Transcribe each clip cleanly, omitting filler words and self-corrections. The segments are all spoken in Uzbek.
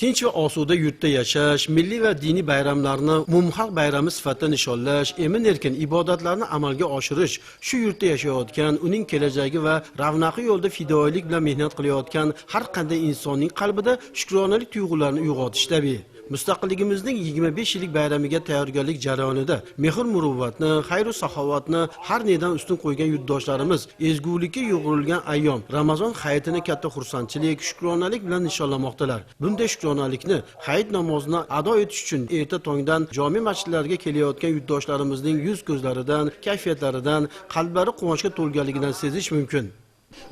tinch va osuda yurtda yashash, milliy va diniy bayramlarni umumxalq bayrami sifatida nishonlash, emin-erkin ibodatlarni amalga oshirish, shu yurtda yashayotgan, uning kelajagi va ravnaqi yo'lida fidoyilik bilan mehnat qilayotgan har qanday insonning qalbida shukronalik tuyg'ularini uyg'otish tabiiy. Mustaqilligimizning 25 yillik bayramiga tayyorgarlik jarayonida mehr muruvvatni, xayr va saxovatni har nedan ustun qo'ygan yurtdoshlarimiz ezgulikka yo'g'rilgan ayyom Ramazon hayitini katta xursandchilik, shukronalik bilan nishonlamoqdalar. Bunday shukronalikni hayit namozini ado etish uchun erta tongdan jome masjidlarga kelayotgan yurtdoshlarimizning yuz ko'zlaridan, kayfiyatlaridan, qalblari quvonchga to'lganligidan sezish mumkin.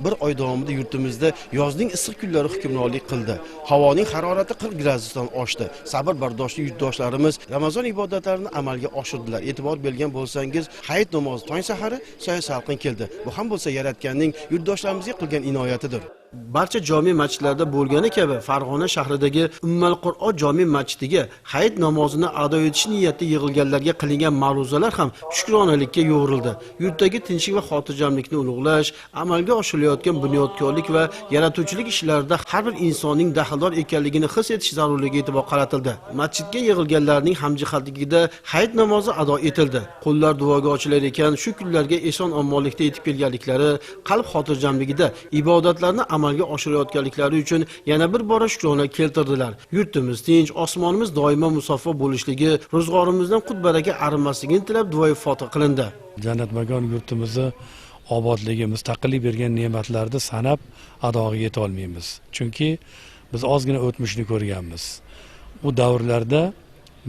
Bir oy davomida yurtimizda yozning issiq kunlari hukmronlik qildi. Havoning harorati 40 gradusdan oshdi. Sabr bardoshli yurtdoshlarimiz Ramazon ibodatlarini amalga oshirdilar. E'tibor bergan bo'lsangiz, hayit namozi tong sahari soya salqin keldi. Bu ham bo'lsa Yaratganning yurtdoshlarimizga qilgan inoyatidir. Barcha jome masjidlarda bo'lgani kabi Farg'ona shahridagi Ummul Qur'o jome masjidiga hayit namozini ado etish niyatida yig'ilganlarga qilingan ma'ruzalar ham shukronalikka yo'g'rildi. Yurtdagi tinchlik va xotirjamlikni ulug'lash, amalga oshirilayotgan bunyodkorlik va yaratuvchilik ishlarida har bir insonning daxldor ekanligini his etish zarurligiga e'tibor qaratildi. Masjidga yig'ilganlarning hamjihatligida hayit namozi ado etildi. Qo'llar duoga ochilar ekan, shu kunlarga eson-omonlikda yetib kelganliklari, qalb xotirjamligida ibodatlarni amalga oshirayotganliklari uchun yana bir bora shukrona keltirdilar. Yurtimiz tinch, osmonimiz doimo musaffo bo'lishligi, ro'zg'orimizdan qut baraka arimasligini tilab duoyi fotiha qilindi. Jannatmakon yurtimizni obodligi, mustaqillik bergan ne'matlarni sanab adoga yeta olmaymiz. Chunki biz ozgina o'tmishni ko'rganmiz. U davrlarda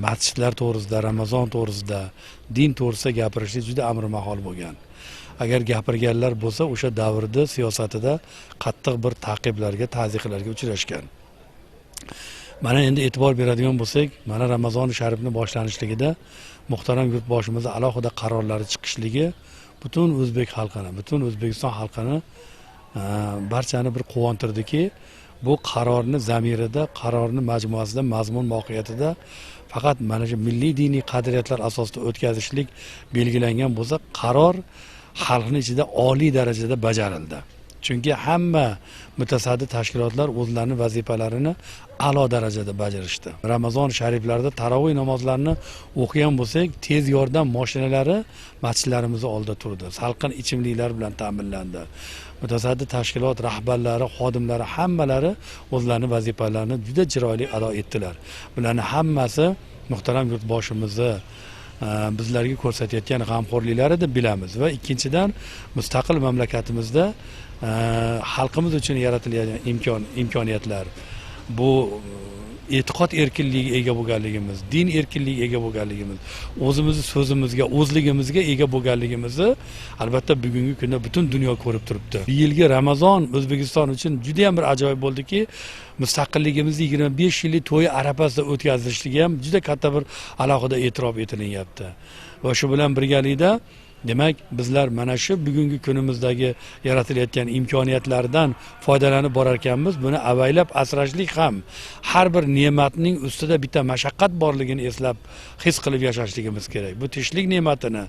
masjidlar to'g'risida, Ramazon to'g'risida, din to'g'risida gapirishlik juda amri mahol bo'lgan. Agar gapirganlar bo'lsa, o'sha davrda siyosatida qattiq bir ta'qiblarga, ta'ziqlarga uchrashgan. Mana endi e'tibor beradigan bo'lsak, mana Ramazon sharifni boshlanishligida muhtaram yurtboshimiz alohida qarorlari chiqishligi butun o'zbek xalqini, butun O'zbekiston xalqini barchani bir quvontirdiki, bu qarorni zamirida, qarorni majmuasida, mazmun mohiyatida faqat mana shu milliy diniy qadriyatlar asosida o'tkazishlik belgilangan bo'lsa, qaror xalqning ichida oliy darajada bajarildi. Chunki hamma mutasaddi tashkilotlar o'zlarining vazifalarini a'lo darajada bajarishdi. Ramazon shariflarida tarovih namozlarini o'qigan bo'lsak, tez yordam mashinalari masjidlarimiz oldida turdi. Salqin ichimliklar bilan ta'minlandi. Mutasaddi tashkilot rahbarlari, xodimlari hammalari o'zlarining vazifalarini juda chiroyli ado etdilar. Bularning hammasi muhtaram yurtboshimizni bizlarga ko'rsatayotgan g'amxo'rliklari deb bilamiz va ikkinchidan mustaqil mamlakatimizda xalqimiz uchun yaratilgan imkoniyatlar, bu e'tiqod erkinligiga ega bo'lganligimiz, din erkinligiga ega bo'lganligimiz, o'zimizni so'zimizga, o'zligimizga ega bo'lganligimizni albatta bugungi kunda butun dunyo ko'rib turibdi. Bu yilgi Ramazon O'zbekiston uchun juda ham bir ajoyib bo'ldiki, mustaqilligimizni 25 yillik to'yi arafasida o'tkazilishligi ham juda katta bir alohida e'tirof etilyapti. Va shu bilan birgalikda demak, bizlar mana shu bugungi kunimizdagi yaratilayotgan imkoniyatlardan foydalanib borar ekanmiz. Buni avaylab asrashlik ham har bir ne'matning ustida bitta mashaqqat borligini eslab his qilib yashashligimiz kerak. Bu tinchlik ne'matini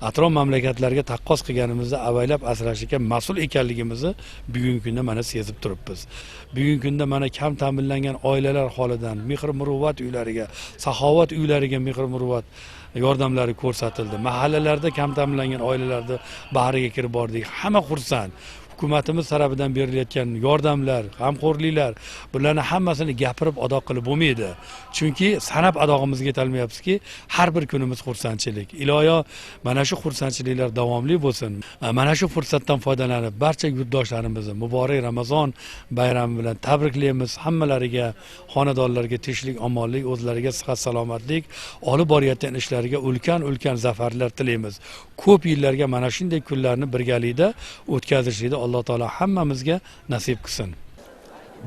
atrof mamlakatlarga taqqos qilganimizda avaylab asrashlikka mas'ul ekanligimizni bugungi kunda mana sezib turibmiz. Bugungi kunda mana kam ta'minlangan oilalar holidan mehr muruvvat uylariga, saxovat uylariga mehr muruvvat yordamlari ko'rsatildi. Mahallalarda kam ta'minlangan oilalarni bag'riga kirib bordik. Hamma xursand. Hukumatimiz tarafidan berilayotgan yordamlar, g'amxo'rliklar, bularni hammasini gapirib ado qilib bo'lmaydi. Chunki sanab adog'imizga yetolmayapsizki, har bir kunimiz xursandchilik. Iloyo mana shu xursandchiliklar davomli bo'lsin. Mana shu fursatdan foydalanib barcha yurtdoshlarimizni muborak Ramazon bayrami bilan tabriklaymiz. Hammalariga, xonadonlarga tinchlik, omonlik, o'zlariga sihat, salomatlik, olib borayotgan ishlariga ulkan zafarlar tilaymiz. Ko'p yillarga mana shunday kunlarni birgalikda o'tkazishlikda Alloh taolo hammamizga nasib qilsin.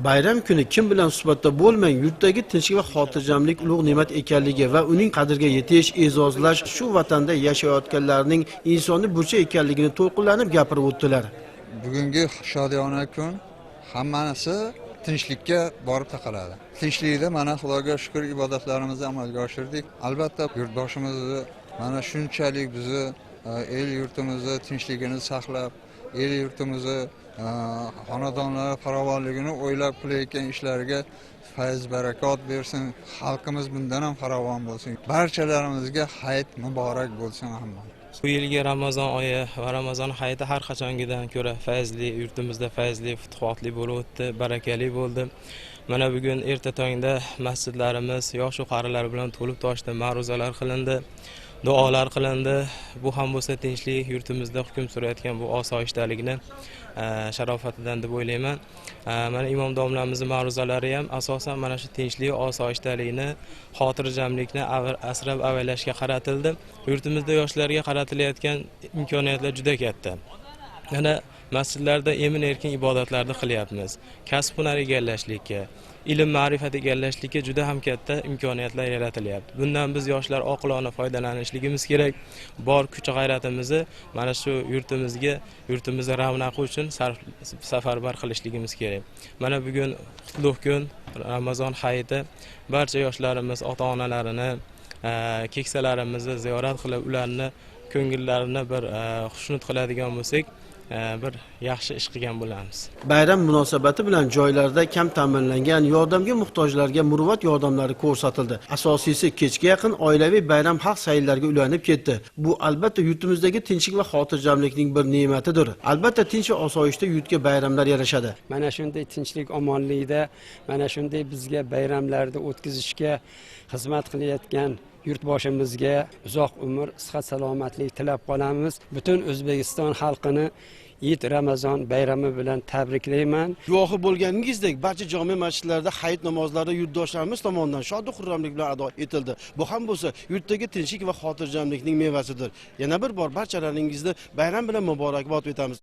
Bayram kuni kim bilan suhbatda bo'lmang, yurtdagi tinchlik va xotirjamlik ulug' ne'mat ekanligi va uning qadriga yetish, e'zozlash, shu vatanda yashayotganlarning insoniy burchi ekanligini to'lqinlanib gapirib o'tdilar. Bugungi shodiyona kun hammasi tinchlikka borib taqaladi. Tinchlikda mana Xudoga shukr ibodatlarimizni amalga oshirdik. Albatta yurtboshimizni mana shunchalik bizni el yurtimizni tinchligini saqlab, el yurtimizni xonadonlari farovonligini o'ylab qilayotgan ishlariga fayz barakot bersin. Xalqimiz bundan ham farovon bo'lsin. Barchalarimizga hayit muborak bo'lsin hamma. Bu yilgi Ramazon oyi va Ramazon hayiti har qachongidan ko'ra fayzli, yurtimizda fayzli, futuhatli bo'lib o'tdi, barakali bo'ldi. Mana bugun erta tongda masjidlarimiz yosh va qarilar bilan to'lib toshdi, ma'ruzalar qilindi, duolar qilindi. Bu ham bo'lsa tinchlik, yurtimizda hukm surayotgan bu osoyishtalikni sharofatidan deb o'ylayman. Mana imom domlamizning ma'ruzalari ham asosan mana shu tinchlik, osoyishtalikni, xotirjamlikni asrab avaylashga qaratildi. Yurtimizda yoshlarga qaratilayotgan imkoniyatlar juda katta. Mana masjidlarda emin-erkin ibodatlarni qilyapmiz. Kasb-hunar egallashlikka, ilm ma'rifat egallashlikka juda ham katta imkoniyatlar yaratilyapti. Bundan biz yoshlar oqilona foydalanishligimiz kerak. Bor kuch-g'ayratimizni mana shu yurtimizga ravnaqi uchun safarbar qilishligimiz kerak. Mana bugun qutlug' kun, Ramazon hayiti, barcha yoshlarimiz ota-onalarini, keksalarimizni ziyorat qilib, ularni ko'ngillarini bir xushnud qiladigan bo'lsak, bir yaxshi ish qilgan bo'lamiz. Bayram munosabati bilan joylarda kam ta'minlangan yordamga muhtojlarga muruvvat yordamlari ko'rsatildi. Asosiysi kechga yaqin oilaviy bayram xalq sayllariga ulanib ketdi. Bu albatta yurtimizdagi tinchlik va xotirjamlikning bir ne'matidir. Albatta tinch va osoyishta yurtga bayramlar yarashadi. Mana shunday tinchlik, omonlikda, mana shunday bizga bayramlarda o'tkazishga xizmat qilayotgan yurtboshimizga uzoq umr, sihat, salomatlik tilab qolamiz. Butun O'zbekiston xalqini Eid Ramazon bayrami bilan tabriklayman. Guvohi bo'lganingizdek, barcha jome masjidlarda hayit namozlari yurtdoshlarimiz tomonidan shod va xurramlik bilan ado etildi. Bu ham bo'lsa yurtdagi tinchlik va xotirjamlikning mevasidir. Yana bir bor barchalaringizni bayram bilan muborakbod etamiz.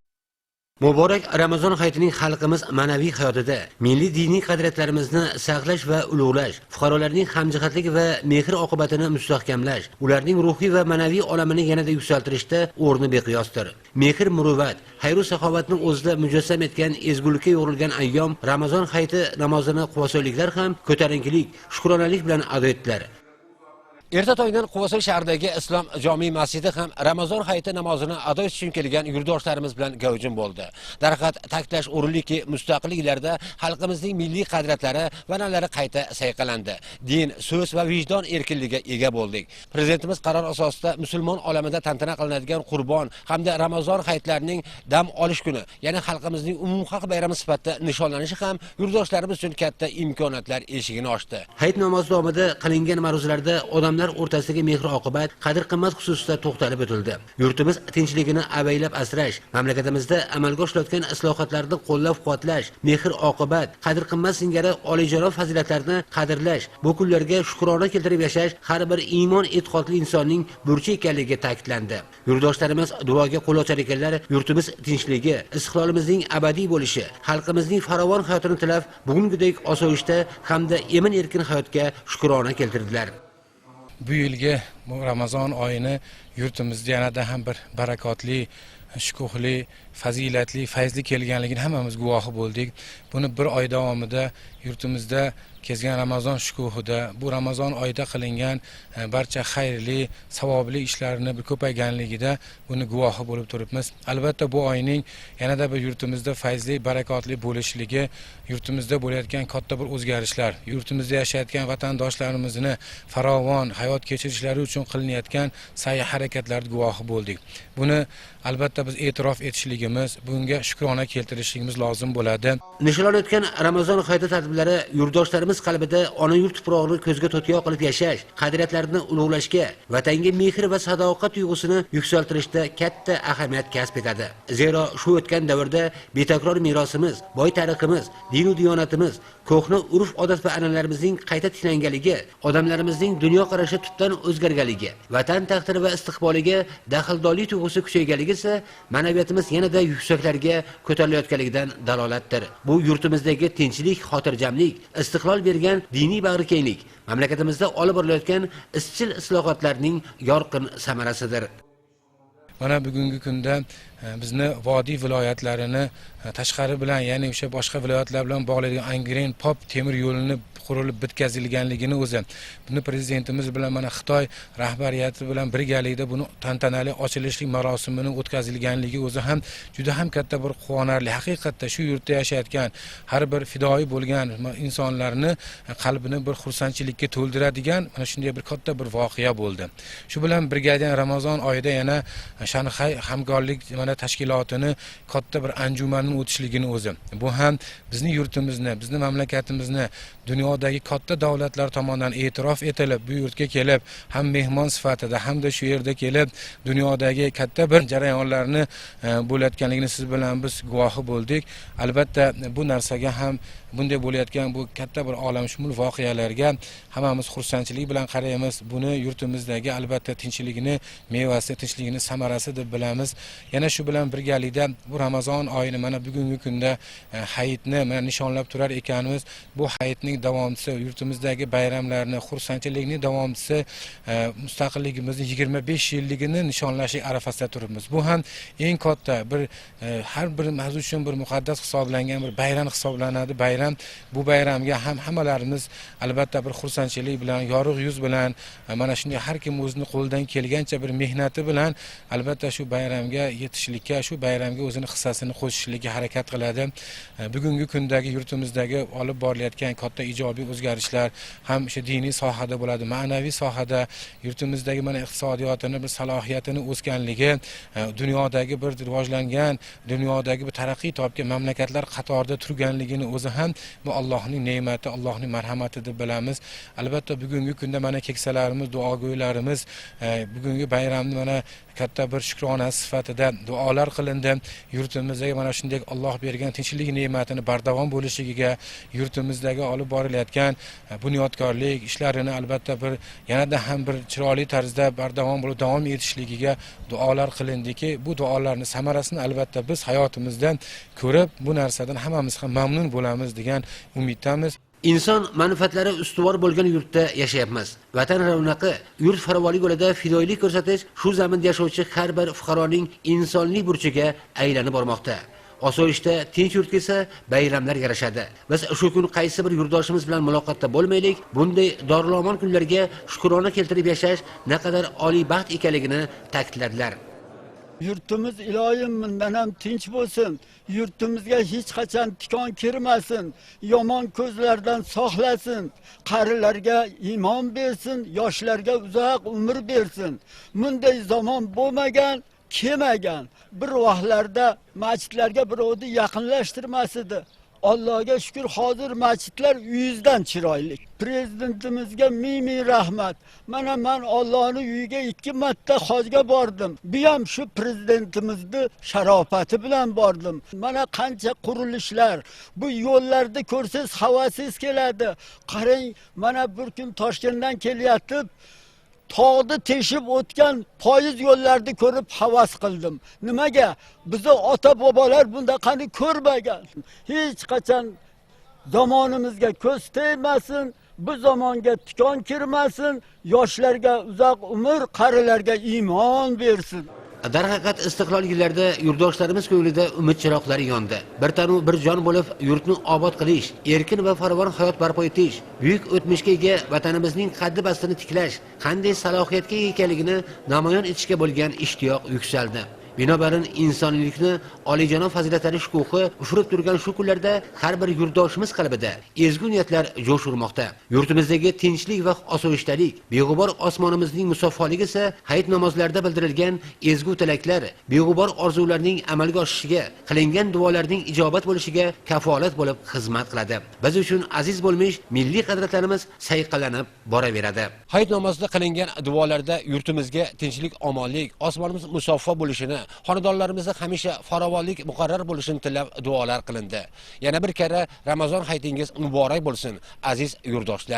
Muborak Ramazon hayitining xalqimiz ma'naviy hayotida milliy diniy qadriyatlarimizni saqlash va ulug'lash, fuqarolarning hamjihatlik va mehr oqibatini mustahkamlash, ularning ruhiy va ma'naviy olamini yanada yuksaltirishda o'rni beqiyosdir. Mehr, muruvvat, xayr-u saxovatni o'zida mujassam etgan ezgulikka yo'g'rilgan ayyom Ramazon hayiti namozini quvasoyliklar ham ko'tarinkilik, shukronalik bilan ado etdilar. Erta tongdan Quvasoy shahridagi Islom jome masjidi ham Ramazon hayiti namozini ado etish uchun kelgan yurtdoshlarimiz bilan gavjum bo'ldi. Darhaqiqat ta'kidlash o'rinliki, mustaqil yillarda xalqimizning milliy qadriyatlari va an'analari qayta sayqalandi. Din, so'z va vijdon erkinligiga ega bo'ldik. Prezidentimiz qaror asosida musulmon olamida tantana qilinadigan Qurbon hamda Ramazon hayitlarining dam olish kuni, ya'ni xalqimizning umumxalq bayrami sifatida nishonlanishi ham yurtdoshlarimiz uchun katta imkoniyatlar eshigini ochdi. Hayit namozi davomida qilingan ma'ruzalarda odamlar o'rtasidagi mehr oqibat, qadr qimmat xususida to'xtalib o'tildi. Yurtimiz tinchligini avaylab asrash, mamlakatimizda amalga oshirilayotgan islohotlarni qo'llab-quvvatlash, mehr oqibat, qadr qimmat singari oliyjanob fazilatlarni qadrlash, bu kunlarga shukrona keltirib yashash har bir iymon e'tiqodli insonning burchi ekanligi ta'kidlandi. Yurtdoshlarimiz duoga qo'l ochar ekanlar, yurtimiz tinchligi, istiqlolimizning abadiy bo'lishi, xalqimizning farovon hayotini tilab, bugungidek osoyishta hamda emin-erkin hayotga shukrona keltirdilar. Bu yilgi Ramazon oyini yurtimizda yanada ham bir barakotli, shukuhli, fazilatli, fayzli kelganligini hammamiz guvohi bo'ldik. Buni bir oy davomida yurtimizda kezgan Ramazon shukuhida, bu Ramazon oyida qilingan barcha xayrli, savobli ishlarni bir ko'payganligida buni guvohi bo'lib turibmiz. Albatta bu oyning yanada bir yurtimizda fayzli, barakotli bo'lishligi, yurtimizda bo'layotgan katta bir o'zgarishlar, yurtimizda yashayotgan vatandoshlarimizni farovon hayot kechirishlari uchun qilinayotgan sa'y harakatlar guvohi bo'ldik. Buni albatta biz e'tirof etishligimiz, bunga shukrona keltirishligimiz lozim bo'ladi. Nishonlanayotgan Ramazon hayiti tadbirlari yurtdoshlarimiz qalbida ona yurt tuprog'ini ko'zga to'tiyoq qilib yashash, qadriyatlarini ulug'lashga, vatanga mehr va sadoqat tuyg'usini yuksaltirishda katta ahamiyat kasb etadi. Zero shu o'tgan davrda betakror merosimiz, boy tariximiz, din va diyonatimiz, ko'hna urf-odat va an'analarimizning qayta tiklanganligi, odamlarimizning dunyo qarashi tubdan o'zgarganligi, vatan taqdiri va istiqboliga daxldorlik tuyg'usi kuchayganligi esa ma'naviyatimiz yanada yuksaklarga ko'tarilayotganligidan dalolatdir. Bu yurtimizdagi tinchlik, xotirjamlik, istiqlol bergan diniy bag'rikenglik, mamlakatimizda olib borilayotgan izchil islohotlarning yorqin samarasidir. Mana bugungi kunda bizni vodiy viloyatlarini tashqari bilan, ya'ni o'sha boshqa viloyatlar bilan bog'laydigan Angren Pop temir yo'lini qurilib bitkazilganligini o'zi, buni prezidentimiz bilan mana Xitoy rahbariyati bilan birgalikda buni tantanali ochilishlik marosimini o'tkazilganligi o'zi ham juda ham katta bir quvonarli. Haqiqatda shu yurtda yashayotgan har bir fidoyi bo'lgan insonlarni qalbini bir xursandchilikka to'ldiradigan mana shunday bir katta bir voqea bo'ldi. Shu bilan birga Ramazon oyida yana Shanxay hamkorlik mana tashkilotini katta bir anjumanning o'tishligini o'zi. Bu ham bizning yurtimizni, bizning mamlakatimizni dunyodagi katta davlatlar tomonidan e'tirof etilib, bu yurtga kelib, ham mehmon sifatida hamda shu yerda kelib dunyodagi katta bir jarayonlarni bo'layotganligini siz bilan biz guvohi bo'ldik. Albatta bu narsaga ham bunday bo'layotgan bu katta bir olamshumul voqealarga hammamiz xursandchilik bilan qaraymiz. Buni yurtimizdagi albatta tinchligini mevasi, tinchligini samarasi deb bilamiz. Yana shu bilan birgalikda bu Ramazon oyini mana bugungi kunda hayitni mana nishonlab turar ekanmiz. Bu hayitning davomchisi, yurtimizdagi bayramlarni, xursandchilikning davomchisi, mustaqilligimizning 25 yilligini nishonlashlik arafasida turibmiz. Bu ham eng katta bir har bir mavzu uchun bir muqaddas hisoblangan bir bayram hisoblanadi. Bu bayramga ham hammalarimiz albatta bir xursandchilik bilan, yorug' yuz bilan, mana shunday har kim o'zining qo'lidan kelgancha bir mehnati bilan albatta shu bayramga yetishlikka, shu bayramga o'zining hissasini qo'shishlikka harakat qiladi. Bugungi kundagi yurtimizdagi olib borilayotgan katta ijobiy o'zgarishlar ham o'sha diniy sohada bo'ladi, ma'naviy sohada yurtimizdagi mana iqtisodiyotini bir salohiyatini o'sganligi, dunyodagi bir rivojlangan, dunyodagi bir taraqqiy topgan mamlakatlar qatorida turganligini o'zi ham bu Allohning ne'mati, Allohning marhamati deb bilamiz. Albatta bugungi kunda mana keksalarimiz, duogo'ylarimiz bugungi bayramni mana katta bir shukrona sifatida duolar qilindi. Yurtimizga mana shunday Alloh bergan tinchlik ne'matini bardavom bo'lishligiga, yurtimizdagi olib borilayotgan bunyodkorlik ishlarini albatta bir yanada ham bir chiroyli tarzda bardavom bo'lib davom etishligiga duolar qilindiki, bu duolarning samarasini albatta biz hayotimizdan ko'rib, bu narsadan hammamiz ham mamnun bo'lamiz degan umiddamiz. Inson manfaatlari ustuvor bo'lgan yurtda yashayapmiz. Vatan ravnaqi, yurt farovonlik yo'lida fidoyilik ko'rsatish shu zaminda yashovchi har bir fuqaroning insonlik burchiga aylanib bormoqda. Osoyishta tinch yurtga esa bayramlar yarashadi. Biz shu kun qaysi bir yurtdoshimiz bilan muloqotda bo'lmaylik, bunday dorlomon kunlarga shukrona keltirib yashash naqadar oliy baxt ekanligini ta'kidladilar. Yurtimiz iloyim bundan ham tinch bo'lsin. Yurtimizga hech qachon tikon kirmasin. Yomon ko'zlardan saqlasin. Qarilarga iymon bersin, yoshlarga uzoq umr bersin. Bunday zamon bo'lmagan, kelmagan. Bir vaqtlarda masjidlarga birovni yaqinlashtirmas edi. Allohga shukr, hozir masjidlar uyizdan chiroyli. Prezidentimizga ming rahmat. Mana men Allohning uyiga 2 marta hojga bordim. Bu ham shu prezidentimizning sharofati bilan bordim. Mana qancha qurilishlar, bu yo'llarni ko'rsangiz havasingiz keladi. Qarang, mana bir kun Toshkentdan kelyapti. Tog'ni teshib o'tgan poyiz yo'llarni ko'rib havas qildim. Nimaga? Bizning ota-bobolar bundaqani ko'rmagan. Hech qachon zamonimizga ko'z tegmasin, bu zamonga tikon kirmasin, yoshlarga uzoq umr, qarilarga iymon bersin. Darhaqiqat istiqlol yillarida yurtdoshlarimiz ko'nglida umid chiroqlari yondi. Bir tanu bir jon bo'lib yurtni obod qilish, erkin va farovon hayot barpo etish, buyuk o'tmishga ega vatanimizning qaddi bastini tiklash qanday salohiyatga ega ekanligini namoyon etishga bo'lgan ishtiyoq yuksaldi. Binobarin insoniylikni oliyjanob fazilatlari shukuhi ufurib turgan shu kunlarda har bir yurtdoshimiz qalbida ezgu niyatlar jo'sh urmoqda. Yurtimizdagi tinchlik va osoyishtalik, beg'ubor osmonimizning musaffoligi esa hayit namozlarida bildirilgan ezgu tilaklar, beg'ubor orzularning amalga oshishiga, qilingan duolarning ijobat bo'lishiga kafolat bo'lib xizmat qiladi. Biz uchun aziz bo'lmish milliy qadriyatlarimiz sayqalanib boraveradi. Hayit namozida qilingan duolarda yurtimizga tinchlik, omonlik, osmonimiz musaffo bo'lishini, xonadonlarimizda hamisha farovonlik muqarrar bo'lishini tilab duolar qilindi. Yana bir karra Ramazon hayitingiz muborak bo'lsin, aziz yurtdoshlar.